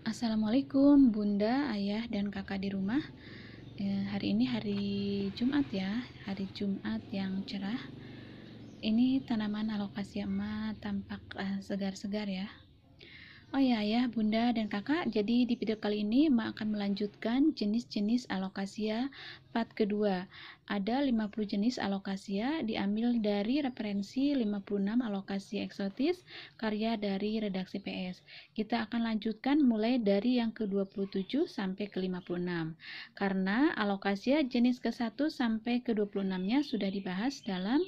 Assalamualaikum Bunda, Ayah, dan Kakak di rumah. Hari ini hari Jumat ya, hari Jumat yang cerah. Ini tanaman alokasia emas tampak segar-segar ya. Oh ya, Ayah, Bunda, dan Kakak, jadi di video kali ini Emak akan melanjutkan jenis-jenis alokasia part kedua. Ada 50 jenis alokasia diambil dari referensi 56 alokasia eksotis karya dari redaksi PS. Kita akan lanjutkan mulai dari yang ke-27 sampai ke-56. Karena alokasia jenis ke-1 sampai ke-26-nya sudah dibahas dalam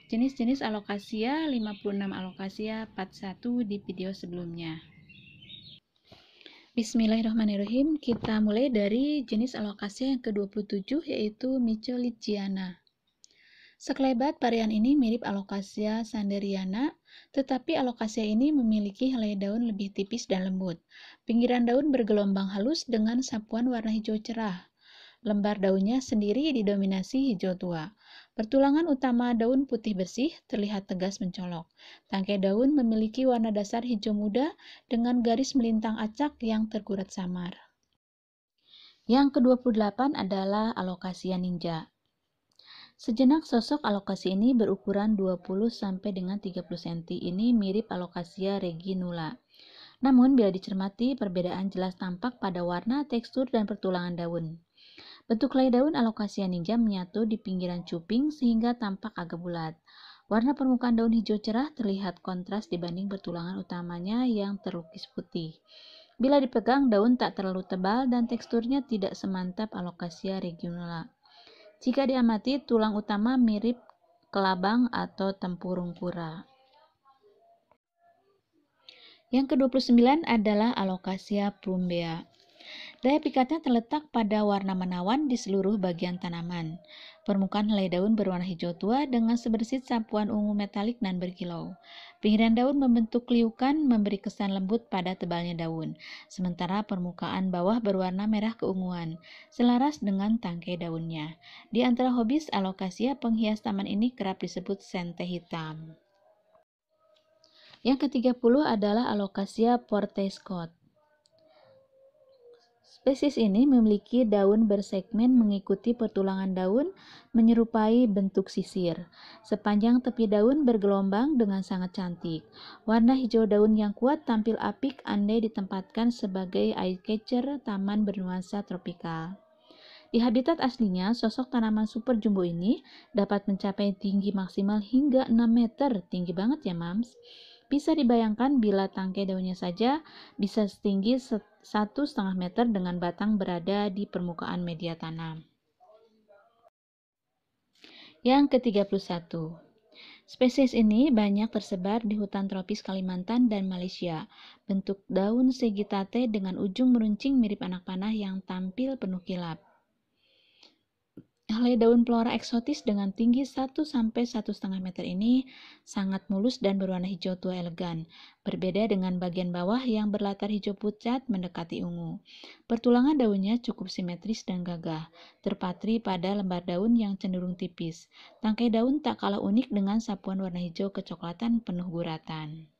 jenis-jenis alokasia 56 alokasia part 1 di video sebelumnya. Bismillahirrahmanirrahim. Kita mulai dari jenis alokasia yang ke-27 yaitu Michelidiana. Sekelebat varian ini mirip alokasia sanderiana, tetapi alokasia ini memiliki helai daun lebih tipis dan lembut. Pinggiran daun bergelombang halus dengan sapuan warna hijau cerah. Lembar daunnya sendiri didominasi hijau tua. Pertulangan utama daun putih bersih terlihat tegas mencolok. Tangkai daun memiliki warna dasar hijau muda dengan garis melintang acak yang terkurat samar. Yang ke-28 adalah alokasia ninja. Sejenak sosok alokasia ini berukuran 20 sampai dengan 30 cm. Ini mirip alokasia reginula. Namun bila dicermati, perbedaan jelas tampak pada warna, tekstur, dan pertulangan daun. Bentuk helai daun alokasia ninja menyatu di pinggiran cuping sehingga tampak agak bulat. Warna permukaan daun hijau cerah terlihat kontras dibanding pertulangan utamanya yang terlukis putih. Bila dipegang, daun tak terlalu tebal dan teksturnya tidak semantap alokasia reginula. Jika diamati, tulang utama mirip kelabang atau tempurung kura. Yang ke-29 adalah alokasia plumbea. Daya pikatnya terletak pada warna menawan di seluruh bagian tanaman. Permukaan helai daun berwarna hijau tua dengan sebersit sapuan ungu metalik dan berkilau. Pinggiran daun membentuk liukan memberi kesan lembut pada tebalnya daun, sementara permukaan bawah berwarna merah keunguan, selaras dengan tangkai daunnya. Di antara hobis alokasia, penghias taman ini kerap disebut sente hitam. Yang ke-30 adalah alokasia Portescott. Spesies ini memiliki daun bersegmen mengikuti pertulangan daun menyerupai bentuk sisir. Sepanjang tepi daun bergelombang dengan sangat cantik. Warna hijau daun yang kuat tampil apik andai ditempatkan sebagai eye catcher taman bernuansa tropikal. Di habitat aslinya, sosok tanaman super jumbo ini dapat mencapai tinggi maksimal hingga 6 meter. Tinggi banget ya, Mams. Bisa dibayangkan bila tangkai daunnya saja bisa setinggi 1,5 meter dengan batang berada di permukaan media tanam. Yang ke-31. Spesies ini banyak tersebar di hutan tropis Kalimantan dan Malaysia. Bentuk daun segitate dengan ujung meruncing mirip anak panah yang tampil penuh kilap. Helai daun flora eksotis dengan tinggi 1-1,5 meter ini sangat mulus dan berwarna hijau tua elegan, berbeda dengan bagian bawah yang berlatar hijau pucat mendekati ungu. Pertulangan daunnya cukup simetris dan gagah, terpatri pada lembar daun yang cenderung tipis. Tangkai daun tak kalah unik dengan sapuan warna hijau kecoklatan penuh guratan.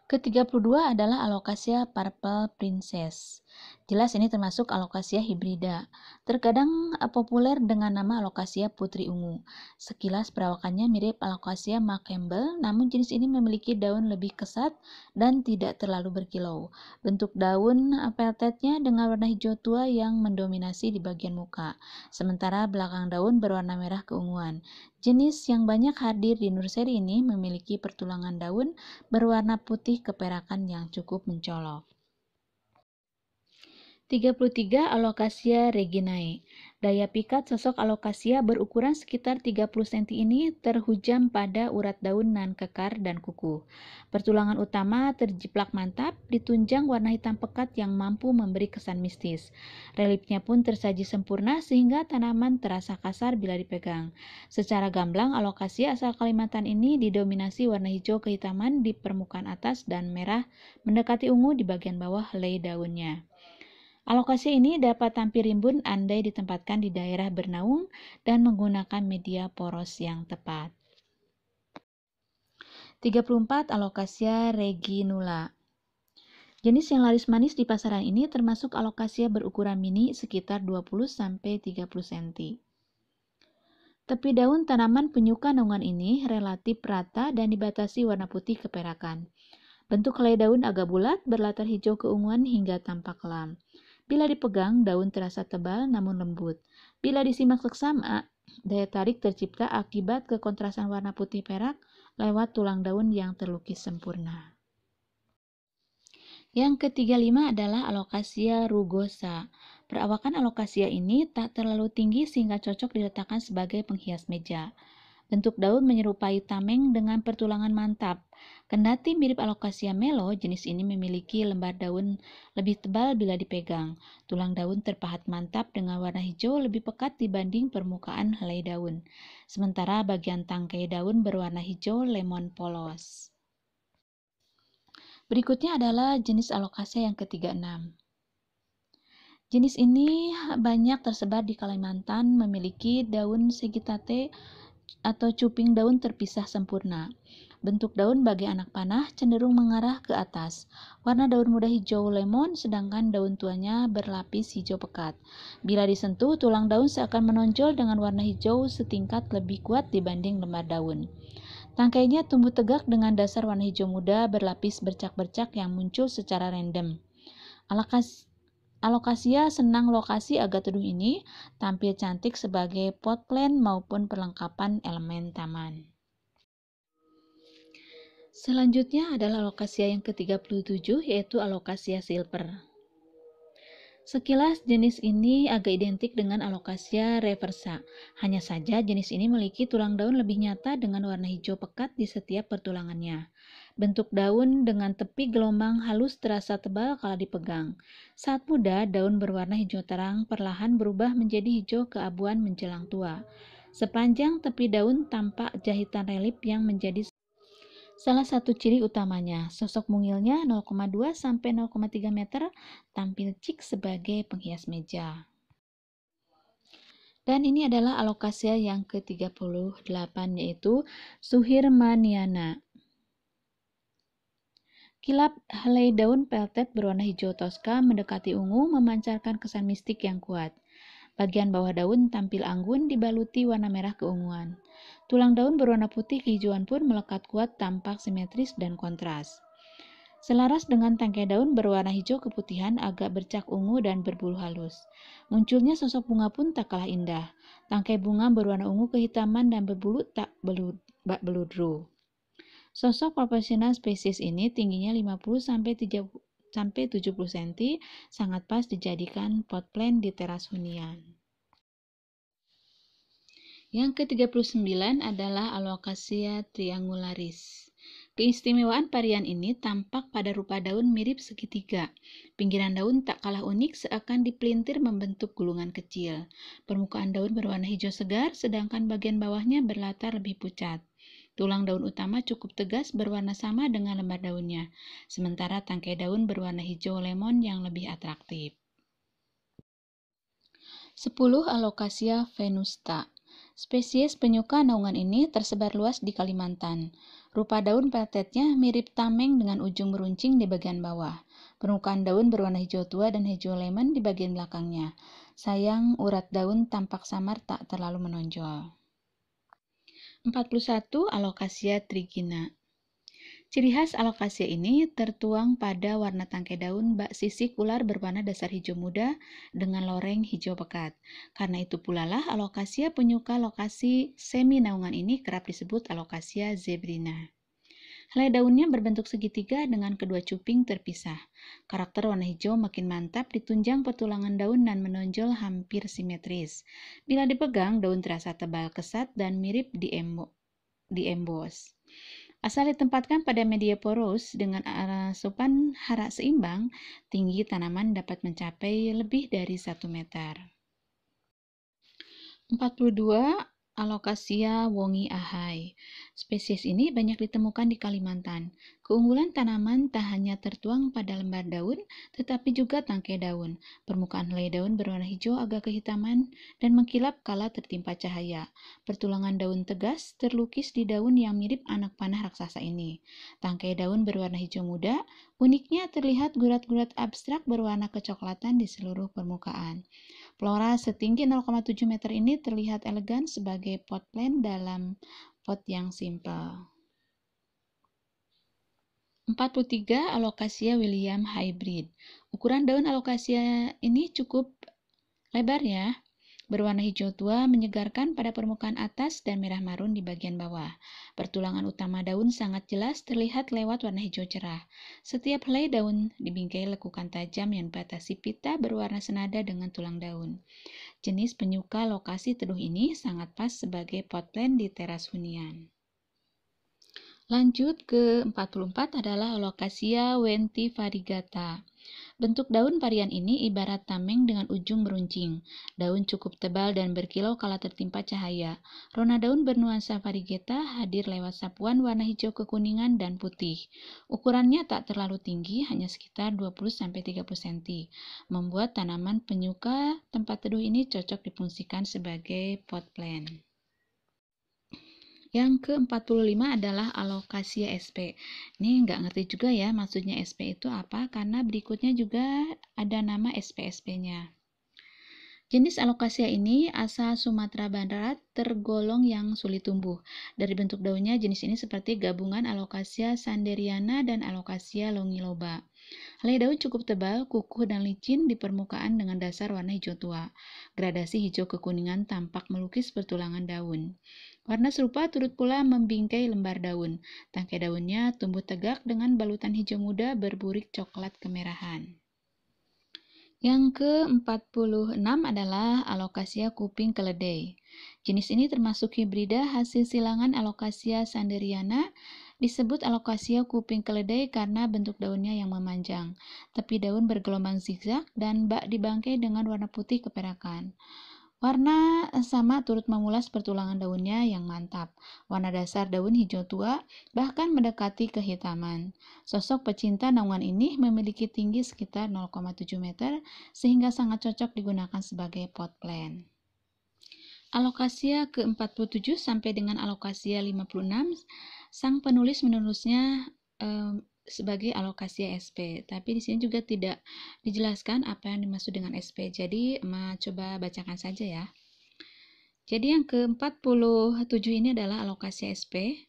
Ke-32 adalah alokasia Purple Princess. Jelas ini termasuk alokasia hibrida. Terkadang populer dengan nama alokasia putri ungu. Sekilas perawakannya mirip alokasia Campbell, namun jenis ini memiliki daun lebih kesat dan tidak terlalu berkilau. Bentuk daun peltetnya dengan warna hijau tua yang mendominasi di bagian muka, sementara belakang daun berwarna merah keunguan. Jenis yang banyak hadir di nursery ini memiliki pertulangan daun berwarna putih keperakan yang cukup mencolok. 33 Alokasia reginae. Daya pikat sosok alokasia berukuran sekitar 30 cm ini terhujam pada urat daun nan kekar dan kuku. Pertulangan utama terjiplak mantap, ditunjang warna hitam pekat yang mampu memberi kesan mistis. Reliefnya pun tersaji sempurna sehingga tanaman terasa kasar bila dipegang. Secara gamblang, alokasia asal Kalimantan ini didominasi warna hijau kehitaman di permukaan atas dan merah mendekati ungu di bagian bawah helai daunnya. Alokasia ini dapat tampil rimbun andai ditempatkan di daerah bernaung dan menggunakan media poros yang tepat. 34 Alokasia reginula. Jenis yang laris manis di pasaran ini termasuk alokasia berukuran mini sekitar 20-30 cm. Tepi daun tanaman penyuka naungan ini relatif rata dan dibatasi warna putih keperakan. Bentuk helai daun agak bulat, berlatar hijau keunguan hingga tampak kelam. Bila dipegang, daun terasa tebal namun lembut. Bila disimak seksama, daya tarik tercipta akibat kekontrasan warna putih perak lewat tulang daun yang terlukis sempurna. Yang ke-35 adalah Alocasia rugosa. Perawakan Alocasia ini tak terlalu tinggi sehingga cocok diletakkan sebagai penghias meja. Bentuk daun menyerupai tameng dengan pertulangan mantap. Kendati mirip Alocasia melo, jenis ini memiliki lembar daun lebih tebal bila dipegang. Tulang daun terpahat mantap dengan warna hijau lebih pekat dibanding permukaan helai daun. Sementara bagian tangkai daun berwarna hijau lemon polos. Berikutnya adalah jenis Alocasia yang ke-36. Jenis ini banyak tersebar di Kalimantan, memiliki daun segitate atau cuping daun terpisah sempurna. Bentuk daun bagi anak panah cenderung mengarah ke atas. Warna daun muda hijau lemon, sedangkan daun tuanya berlapis hijau pekat. Bila disentuh, tulang daun seakan menonjol dengan warna hijau setingkat lebih kuat dibanding lembar daun. Tangkainya tumbuh tegak dengan dasar warna hijau muda berlapis bercak-bercak yang muncul secara random. Alocasia senang lokasi agak teduh ini, tampil cantik sebagai pot plant maupun perlengkapan elemen taman. Selanjutnya adalah Alocasia yang ke-37, yaitu Alocasia silver. Sekilas jenis ini agak identik dengan Alocasia reversa. Hanya saja jenis ini memiliki tulang daun lebih nyata dengan warna hijau pekat di setiap pertulangannya. Bentuk daun dengan tepi gelombang halus terasa tebal kala dipegang. Saat muda, daun berwarna hijau terang perlahan berubah menjadi hijau keabuan menjelang tua. Sepanjang tepi daun tampak jahitan relief yang menjadi salah satu ciri utamanya. Sosok mungilnya 0,2 sampai 0,3 meter, tampil cik sebagai penghias meja. Dan ini adalah Alocasia yang ke-38, yaitu Suhirmaniana. Kilap helai daun peltet berwarna hijau toska mendekati ungu memancarkan kesan mistik yang kuat. Bagian bawah daun tampil anggun dibaluti warna merah keunguan. Tulang daun berwarna putih kehijauan pun melekat kuat, tampak simetris dan kontras. Selaras dengan tangkai daun berwarna hijau keputihan, agak bercak ungu dan berbulu halus. Munculnya sosok bunga pun tak kalah indah. Tangkai bunga berwarna ungu kehitaman dan berbulu tak bak beludru. Sosok proporsional spesies ini tingginya 50-70 cm, sangat pas dijadikan pot plant di teras hunian. Yang ke-39 adalah Alocasia triangularis. Keistimewaan varian ini tampak pada rupa daun mirip segitiga. Pinggiran daun tak kalah unik, seakan dipelintir membentuk gulungan kecil. Permukaan daun berwarna hijau segar, sedangkan bagian bawahnya berlatar lebih pucat. Tulang daun utama cukup tegas berwarna sama dengan lembar daunnya, sementara tangkai daun berwarna hijau lemon yang lebih atraktif. 10. Alocasia venusta. Spesies penyuka naungan ini tersebar luas di Kalimantan. Rupa daun peltetnya mirip tameng dengan ujung meruncing di bagian bawah. Permukaan daun berwarna hijau tua dan hijau lemon di bagian belakangnya. Sayang, urat daun tampak samar tak terlalu menonjol. 41. Alocasia trigina. Ciri khas Alocasia ini tertuang pada warna tangkai daun bak sisik ular berwarna dasar hijau muda dengan loreng hijau pekat. Karena itu pula lah Alocasia penyuka lokasi semi naungan ini kerap disebut Alocasia zebrina. Helai daunnya berbentuk segitiga dengan kedua cuping terpisah. Karakter warna hijau makin mantap ditunjang pertulangan daun dan menonjol hampir simetris. Bila dipegang, daun terasa tebal kesat dan mirip diembos. Asal ditempatkan pada media poros dengan asupan hara seimbang, tinggi tanaman dapat mencapai lebih dari 1 meter. 42. Alocasia wongi ahai. Spesies ini banyak ditemukan di Kalimantan. Keunggulan tanaman tak hanya tertuang pada lembar daun, tetapi juga tangkai daun. Permukaan helai daun berwarna hijau agak kehitaman dan mengkilap kala tertimpa cahaya. Pertulangan daun tegas terlukis di daun yang mirip anak panah raksasa ini. Tangkai daun berwarna hijau muda, uniknya terlihat gurat-gurat abstrak berwarna kecoklatan di seluruh permukaan. Flora setinggi 0,7 meter ini terlihat elegan sebagai pot plant dalam pot yang simpel. 43 Alocasia William Hybrid. Ukuran daun Alocasia ini cukup lebar ya. Berwarna hijau tua menyegarkan pada permukaan atas dan merah marun di bagian bawah. Pertulangan utama daun sangat jelas terlihat lewat warna hijau cerah. Setiap helai daun dibingkai lekukan tajam yang membatasi pita berwarna senada dengan tulang daun. Jenis penyuka lokasi teduh ini sangat pas sebagai pot plant di teras hunian. Lanjut ke 44 adalah Alocasia wenti variegata. Bentuk daun varian ini ibarat tameng dengan ujung meruncing. Daun cukup tebal dan berkilau kala tertimpa cahaya. Rona daun bernuansa variegata hadir lewat sapuan warna hijau kekuningan dan putih. Ukurannya tak terlalu tinggi, hanya sekitar 20-30 cm. Membuat tanaman penyuka tempat teduh ini cocok difungsikan sebagai pot plant. Yang ke-45 adalah Alocasia sp. Ini nggak ngerti juga ya maksudnya sp itu apa, karena berikutnya juga ada nama sp-nya. Jenis Alocasia ini asal Sumatera Barat, tergolong yang sulit tumbuh. Dari bentuk daunnya, jenis ini seperti gabungan Alocasia sanderiana dan Alocasia longiloba. Helai daun cukup tebal, kukuh dan licin di permukaan dengan dasar warna hijau tua. Gradasi hijau kekuningan tampak melukis pertulangan daun. Warna serupa turut pula membingkai lembar daun. Tangkai daunnya tumbuh tegak dengan balutan hijau muda berburik coklat kemerahan. Yang ke-46 adalah Alocasia kuping keledai. Jenis ini termasuk hibrida hasil silangan Alocasia sanderiana. Disebut Alocasia kuping keledai karena bentuk daunnya yang memanjang. Tepi daun bergelombang zigzag dan bak di bangkai dengan warna putih keperakan. Warna sama turut memulas pertulangan daunnya yang mantap. Warna dasar daun hijau tua, bahkan mendekati kehitaman. Sosok pecinta naungan ini memiliki tinggi sekitar 0,7 meter, sehingga sangat cocok digunakan sebagai pot plant. Alocasia ke-47 sampai dengan Alocasia 56, sang penulis menulisnya sebagai Alocasia sp. Tapi di sini juga tidak dijelaskan apa yang dimaksud dengan sp. Jadi, coba bacakan saja ya. Jadi yang ke-47 ini adalah Alocasia sp.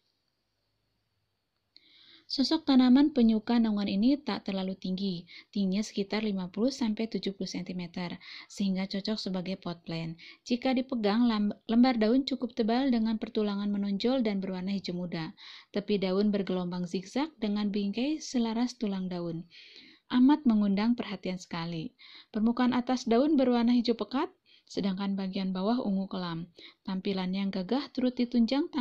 Sosok tanaman penyuka naungan ini tak terlalu tinggi, tingginya sekitar 50-70 cm, sehingga cocok sebagai pot plant. Jika dipegang, lembar daun cukup tebal dengan pertulangan menonjol dan berwarna hijau muda. Tepi daun bergelombang zigzag dengan bingkai selaras tulang daun. Amat mengundang perhatian sekali. Permukaan atas daun berwarna hijau pekat, sedangkan bagian bawah ungu kelam. Tampilannya yang gagah turut ditunjang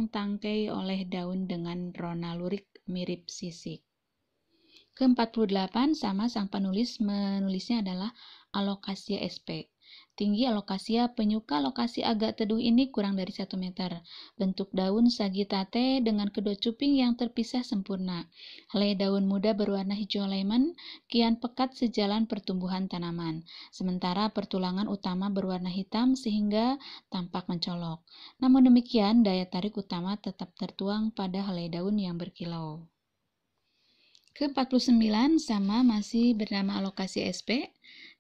tangkai oleh daun dengan rona lurik mirip sisik. Ke-48 sama sang penulis menulisnya adalah Alocasia sp. Tinggi Alocasia penyuka lokasi agak teduh ini kurang dari 1 meter. Bentuk daun sagitate dengan kedua cuping yang terpisah sempurna. Helai daun muda berwarna hijau lemon, kian pekat sejalan pertumbuhan tanaman. Sementara pertulangan utama berwarna hitam sehingga tampak mencolok. Namun demikian, daya tarik utama tetap tertuang pada helai daun yang berkilau. Ke-49 sama masih bernama Alocasia sp.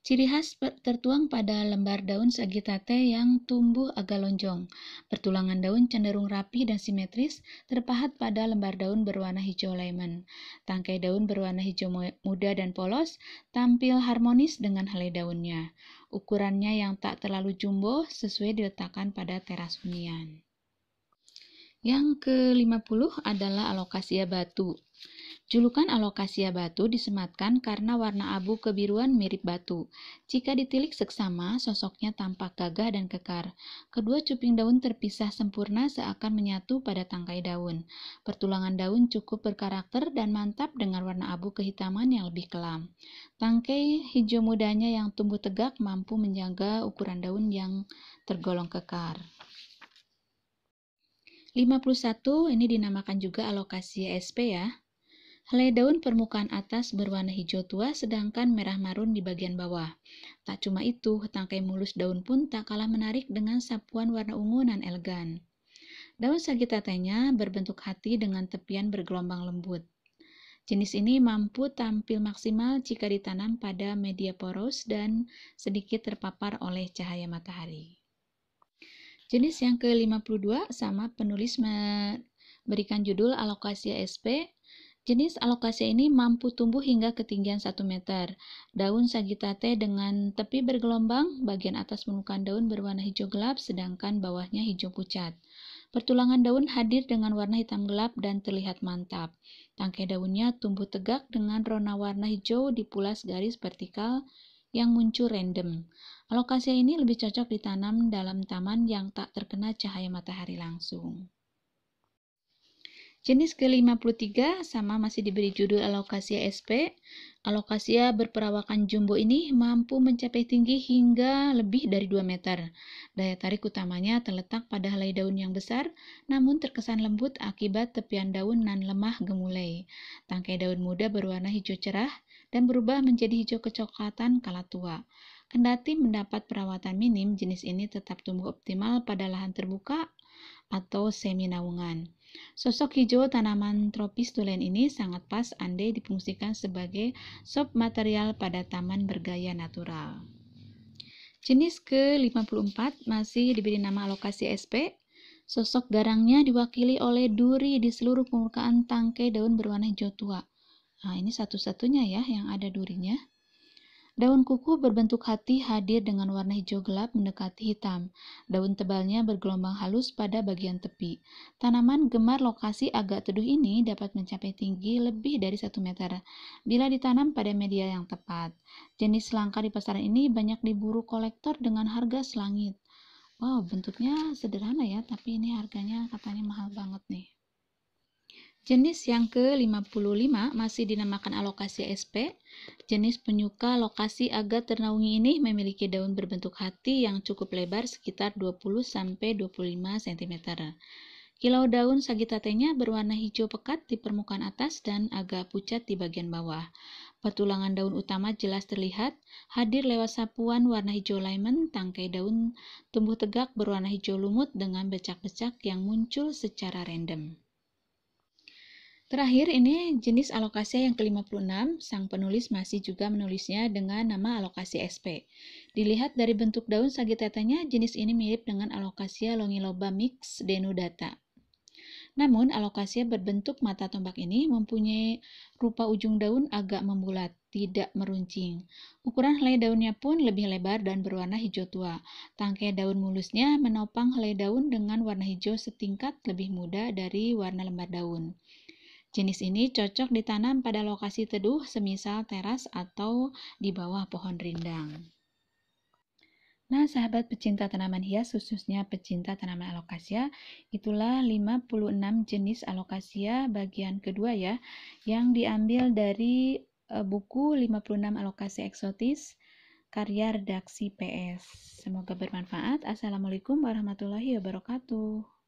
Ciri khas tertuang pada lembar daun sagitate yang tumbuh agak lonjong. Pertulangan daun cenderung rapi dan simetris, terpahat pada lembar daun berwarna hijau lemon. Tangkai daun berwarna hijau muda dan polos, tampil harmonis dengan helai daunnya. Ukurannya yang tak terlalu jumbo sesuai diletakkan pada teras hunian. Yang ke-50 adalah Alocasia batu. Julukan Alocasia batu disematkan karena warna abu kebiruan mirip batu. Jika ditilik seksama, sosoknya tampak gagah dan kekar. Kedua cuping daun terpisah sempurna seakan menyatu pada tangkai daun. Pertulangan daun cukup berkarakter dan mantap dengan warna abu kehitaman yang lebih kelam. Tangkai hijau mudanya yang tumbuh tegak mampu menjaga ukuran daun yang tergolong kekar. 51 ini dinamakan juga Alocasia sp ya. Helai daun permukaan atas berwarna hijau tua sedangkan merah marun di bagian bawah. Tak cuma itu, tangkai mulus daun pun tak kalah menarik dengan sapuan warna ungu nan elegan. Daun sagittatae-nya berbentuk hati dengan tepian bergelombang lembut. Jenis ini mampu tampil maksimal jika ditanam pada media poros dan sedikit terpapar oleh cahaya matahari. Jenis yang ke-52 sama penulis memberikan judul Alocasia sp. Jenis Alocasia ini mampu tumbuh hingga ketinggian 1 meter. Daun sagittatae dengan tepi bergelombang, bagian atas permukaan daun berwarna hijau gelap sedangkan bawahnya hijau pucat. Pertulangan daun hadir dengan warna hitam gelap dan terlihat mantap. Tangkai daunnya tumbuh tegak dengan rona warna hijau dipulas garis vertikal yang muncul random. Alocasia ini lebih cocok ditanam dalam taman yang tak terkena cahaya matahari langsung. Jenis ke-53 sama masih diberi judul Alocasia sp. Alocasia berperawakan jumbo ini mampu mencapai tinggi hingga lebih dari 2 meter. Daya tarik utamanya terletak pada helai daun yang besar, namun terkesan lembut akibat tepian daun nan lemah gemulai. Tangkai daun muda berwarna hijau cerah dan berubah menjadi hijau kecoklatan kala tua. Kendati mendapat perawatan minim, jenis ini tetap tumbuh optimal pada lahan terbuka atau semi naungan. Sosok hijau tanaman tropis tulen ini sangat pas andai difungsikan sebagai sop material pada taman bergaya natural. Jenis ke-54 masih diberi nama Alocasia sp. Sosok garangnya diwakili oleh duri di seluruh permukaan tangkai daun berwarna hijau tua. Nah, ini satu-satunya ya yang ada durinya. Daun kuku berbentuk hati hadir dengan warna hijau gelap mendekati hitam. Daun tebalnya bergelombang halus pada bagian tepi. Tanaman gemar lokasi agak teduh ini dapat mencapai tinggi lebih dari 1 meter bila ditanam pada media yang tepat. Jenis langka di pasaran ini banyak diburu kolektor dengan harga selangit. Wow, bentuknya sederhana ya, tapi ini harganya katanya mahal banget nih. Jenis yang ke-55 masih dinamakan Alocasia sp. Jenis penyuka lokasi agak ternaungi ini memiliki daun berbentuk hati yang cukup lebar sekitar 20-25 cm. Kilau daun sagittatae-nya berwarna hijau pekat di permukaan atas dan agak pucat di bagian bawah. Pertulangan daun utama jelas terlihat, hadir lewat sapuan warna hijau lemon, tangkai daun tumbuh tegak berwarna hijau lumut dengan becak-becak yang muncul secara random. Terakhir ini jenis Alocasia yang ke-56, sang penulis masih juga menulisnya dengan nama Alocasia sp. Dilihat dari bentuk daun sagittatae-nya, jenis ini mirip dengan Alocasia longiloba mix denudata. Namun, Alocasia berbentuk mata tombak ini mempunyai rupa ujung daun agak membulat, tidak meruncing. Ukuran helai daunnya pun lebih lebar dan berwarna hijau tua. Tangkai daun mulusnya menopang helai daun dengan warna hijau setingkat lebih muda dari warna lembar daun. Jenis ini cocok ditanam pada lokasi teduh semisal teras atau di bawah pohon rindang. Nah, sahabat pecinta tanaman hias, khususnya pecinta tanaman Alocasia, itulah 56 jenis Alocasia bagian kedua ya, yang diambil dari buku 56 Alocasia eksotis karya redaksi PS. Semoga bermanfaat. Assalamualaikum warahmatullahi wabarakatuh.